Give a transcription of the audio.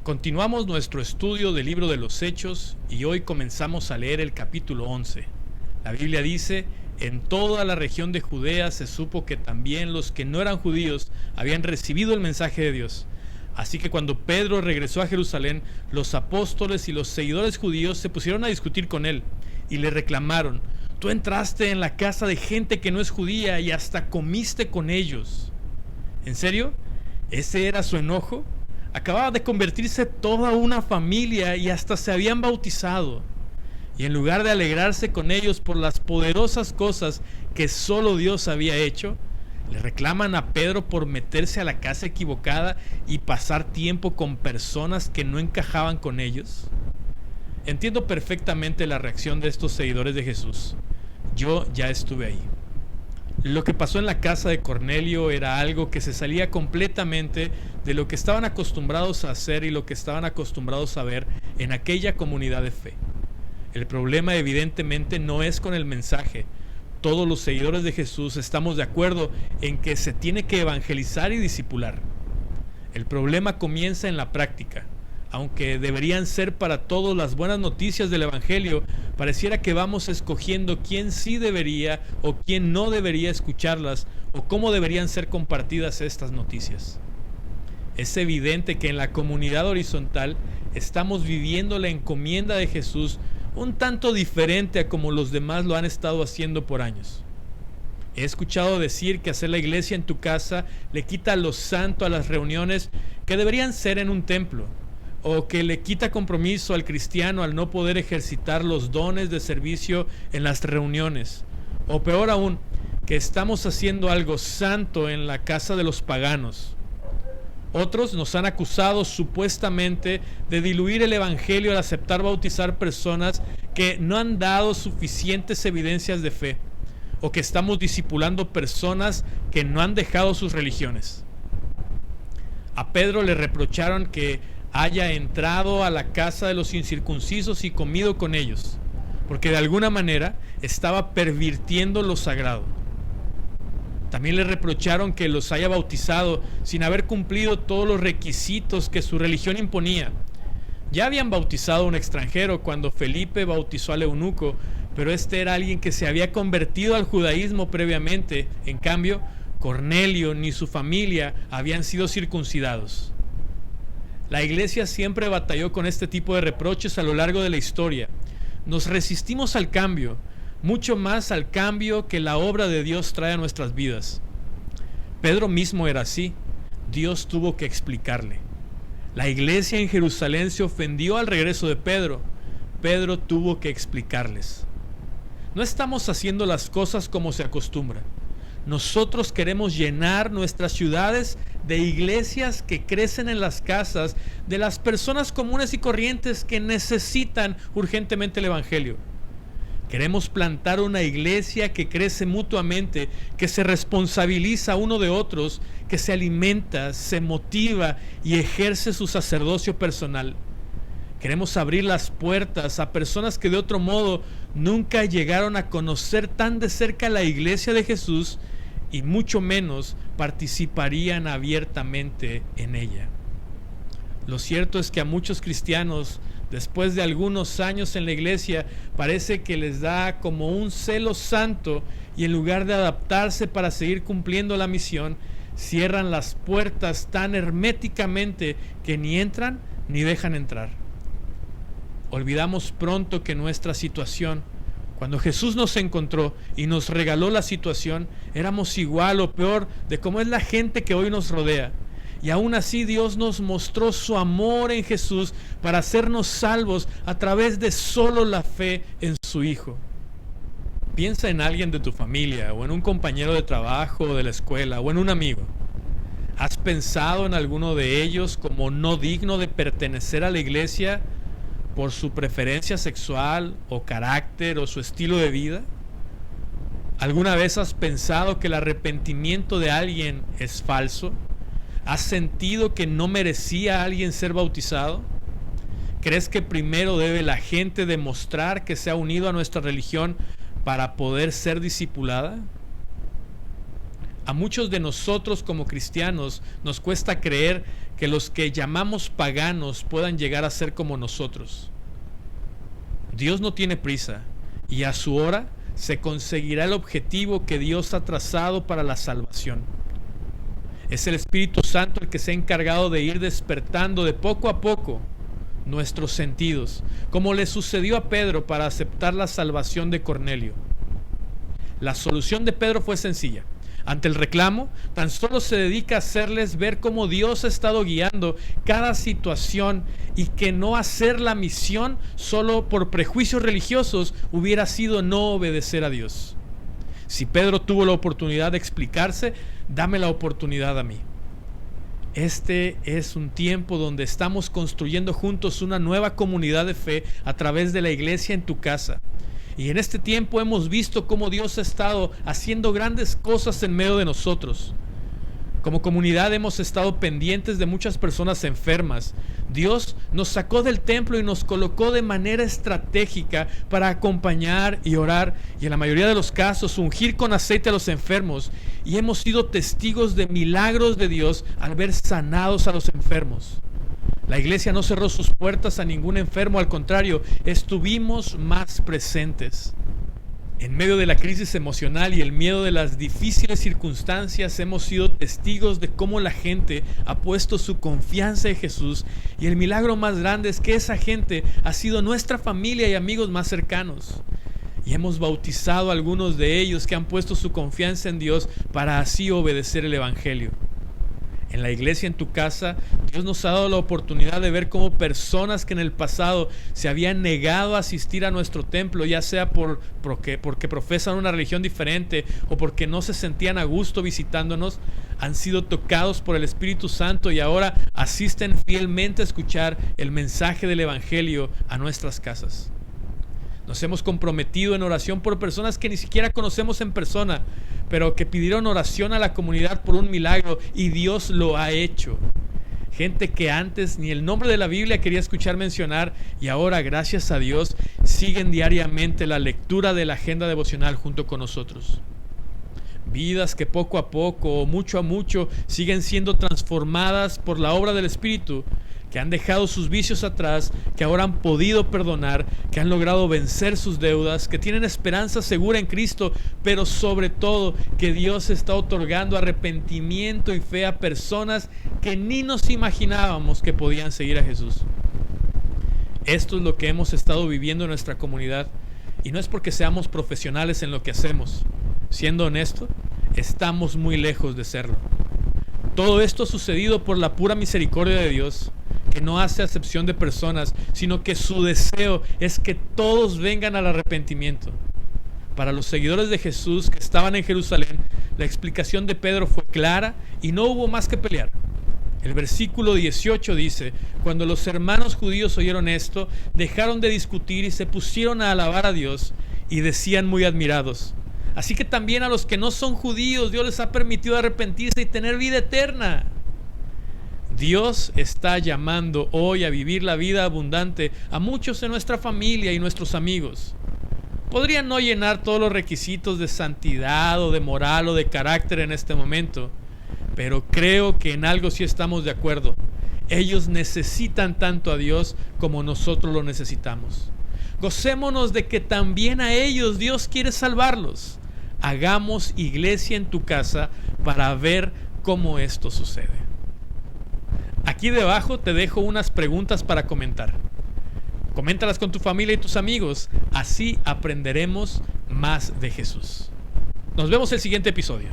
Continuamos nuestro estudio del libro de los Hechos y hoy comenzamos a leer el capítulo 11. La Biblia dice: en toda la región de Judea se supo que también los que no eran judíos habían recibido el mensaje de Dios. Así que cuando Pedro regresó a Jerusalén, los apóstoles y los seguidores judíos se pusieron a discutir con él y le reclamaron: tú entraste en la casa de gente que no es judía y hasta comiste con ellos. ¿En serio? ¿Ese era su enojo? Acababa de convertirse toda una familia y hasta se habían bautizado. Y en lugar de alegrarse con ellos por las poderosas cosas que solo Dios había hecho, le reclaman a Pedro por meterse a la casa equivocada y pasar tiempo con personas que no encajaban con ellos. Entiendo perfectamente la reacción de estos seguidores de Jesús. Yo ya estuve ahí. Lo que pasó en la casa de Cornelio era algo que se salía completamente de lo que estaban acostumbrados a hacer y lo que estaban acostumbrados a ver en aquella comunidad de fe. El problema evidentemente no es con el mensaje. Todos los seguidores de Jesús estamos de acuerdo en que se tiene que evangelizar y discipular. El problema comienza en la práctica. Aunque deberían ser para todos las buenas noticias del Evangelio, pareciera que vamos escogiendo quién sí debería o quién no debería escucharlas o cómo deberían ser compartidas estas noticias. Es evidente que en la comunidad horizontal estamos viviendo la encomienda de Jesús un tanto diferente a como los demás lo han estado haciendo por años. He escuchado decir que hacer la iglesia en tu casa le quita lo santo a las reuniones que deberían ser en un templo, o que le quita compromiso al cristiano al no poder ejercitar los dones de servicio en las reuniones, o peor aún, que estamos haciendo algo santo en la casa de los paganos. Otros nos han acusado supuestamente de diluir el evangelio al aceptar bautizar personas que no han dado suficientes evidencias de fe, o que estamos discipulando personas que no han dejado sus religiones. A Pedro le reprocharon que haya entrado a la casa de los incircuncisos y comido con ellos, porque de alguna manera estaba pervirtiendo lo sagrado. También le reprocharon que los haya bautizado sin haber cumplido todos los requisitos que su religión imponía. Ya habían bautizado a un extranjero cuando Felipe bautizó al eunuco, pero este era alguien que se había convertido al judaísmo previamente. En cambio, Cornelio ni su familia habían sido circuncidados. La iglesia siempre batalló con este tipo de reproches a lo largo de la historia. Nos resistimos al cambio, mucho más al cambio que la obra de Dios trae a nuestras vidas. Pedro mismo era así. Dios tuvo que explicarle. La iglesia en Jerusalén se ofendió al regreso de Pedro. Pedro tuvo que explicarles. No estamos haciendo las cosas como se acostumbra. Nosotros queremos llenar nuestras ciudades de iglesias que crecen en las casas de las personas comunes y corrientes que necesitan urgentemente el Evangelio. Queremos plantar una iglesia que crece mutuamente, que se responsabiliza uno de otros, que se alimenta, se motiva y ejerce su sacerdocio personal. Queremos abrir las puertas a personas que de otro modo nunca llegaron a conocer tan de cerca la iglesia de Jesús y mucho menos participarían abiertamente en ella. Lo cierto es que a muchos cristianos, después de algunos años en la iglesia, parece que les da como un celo santo y en lugar de adaptarse para seguir cumpliendo la misión, cierran las puertas tan herméticamente que ni entran ni dejan entrar. Olvidamos pronto que nuestra situación, cuando Jesús nos encontró y nos regaló la situación, éramos igual o peor de cómo es la gente que hoy nos rodea. Y aún así Dios nos mostró su amor en Jesús para hacernos salvos a través de solo la fe en su Hijo. Piensa en alguien de tu familia, o en un compañero de trabajo o de la escuela, o en un amigo. ¿Has pensado en alguno de ellos como no digno de pertenecer a la iglesia por su preferencia sexual o carácter o su estilo de vida? ¿Alguna vez has pensado que el arrepentimiento de alguien es falso? ¿Has sentido que no merecía a alguien ser bautizado? ¿Crees que primero debe la gente demostrar que se ha unido a nuestra religión para poder ser discipulada? A muchos de nosotros como cristianos nos cuesta creer que los que llamamos paganos puedan llegar a ser como nosotros. Dios no tiene prisa y a su hora se conseguirá el objetivo que Dios ha trazado para la salvación. Es el Espíritu Santo el que se ha encargado de ir despertando de poco a poco nuestros sentidos, como le sucedió a Pedro para aceptar la salvación de Cornelio. La solución de Pedro fue sencilla. Ante el reclamo, tan solo se dedica a hacerles ver cómo Dios ha estado guiando cada situación y que no hacer la misión solo por prejuicios religiosos hubiera sido no obedecer a Dios. Si Pedro tuvo la oportunidad de explicarse, dame la oportunidad a mí. Este es un tiempo donde estamos construyendo juntos una nueva comunidad de fe a través de la iglesia en tu casa. Y en este tiempo hemos visto cómo Dios ha estado haciendo grandes cosas en medio de nosotros. Como comunidad hemos estado pendientes de muchas personas enfermas. Dios nos sacó del templo y nos colocó de manera estratégica para acompañar y orar y en la mayoría de los casos ungir con aceite a los enfermos. Y hemos sido testigos de milagros de Dios al ver sanados a los enfermos. La iglesia no cerró sus puertas a ningún enfermo, al contrario, estuvimos más presentes. En medio de la crisis emocional y el miedo de las difíciles circunstancias, hemos sido testigos de cómo la gente ha puesto su confianza en Jesús, y el milagro más grande es que esa gente ha sido nuestra familia y amigos más cercanos. Y hemos bautizado a algunos de ellos que han puesto su confianza en Dios para así obedecer el Evangelio. En la iglesia en tu casa, Dios nos ha dado la oportunidad de ver cómo personas que en el pasado se habían negado a asistir a nuestro templo, ya sea porque profesan una religión diferente o porque no se sentían a gusto visitándonos, han sido tocados por el Espíritu Santo y ahora asisten fielmente a escuchar el mensaje del Evangelio a nuestras casas. Nos hemos comprometido en oración por personas que ni siquiera conocemos en persona, pero que pidieron oración a la comunidad por un milagro y Dios lo ha hecho. Gente que antes ni el nombre de la Biblia quería escuchar mencionar y ahora, gracias a Dios, siguen diariamente la lectura de la agenda devocional junto con nosotros. Vidas que poco a poco o mucho a mucho siguen siendo transformadas por la obra del Espíritu, que han dejado sus vicios atrás, que ahora han podido perdonar, que han logrado vencer sus deudas, que tienen esperanza segura en Cristo, pero sobre todo que Dios está otorgando arrepentimiento y fe a personas que ni nos imaginábamos que podían seguir a Jesús. Esto es lo que hemos estado viviendo en nuestra comunidad, y no es porque seamos profesionales en lo que hacemos. Siendo honesto, estamos muy lejos de serlo. Todo esto ha sucedido por la pura misericordia de Dios, que no hace acepción de personas, sino que su deseo es que todos vengan al arrepentimiento. Para los seguidores de Jesús que estaban en Jerusalén, la explicación de Pedro fue clara y no hubo más que pelear. El versículo 18 dice: cuando los hermanos judíos oyeron esto, dejaron de discutir y se pusieron a alabar a Dios y decían muy admirados: así que también a los que no son judíos Dios les ha permitido arrepentirse y tener vida eterna. Dios está llamando hoy a vivir la vida abundante a muchos en nuestra familia y nuestros amigos. Podrían no llenar todos los requisitos de santidad o de moral o de carácter en este momento, pero creo que en algo sí estamos de acuerdo. Ellos necesitan tanto a Dios como nosotros lo necesitamos. Gocémonos de que también a ellos Dios quiere salvarlos. Hagamos iglesia en tu casa para ver cómo esto sucede. Aquí debajo te dejo unas preguntas para comentar. Coméntalas con tu familia y tus amigos. Así aprenderemos más de Jesús. Nos vemos el siguiente episodio.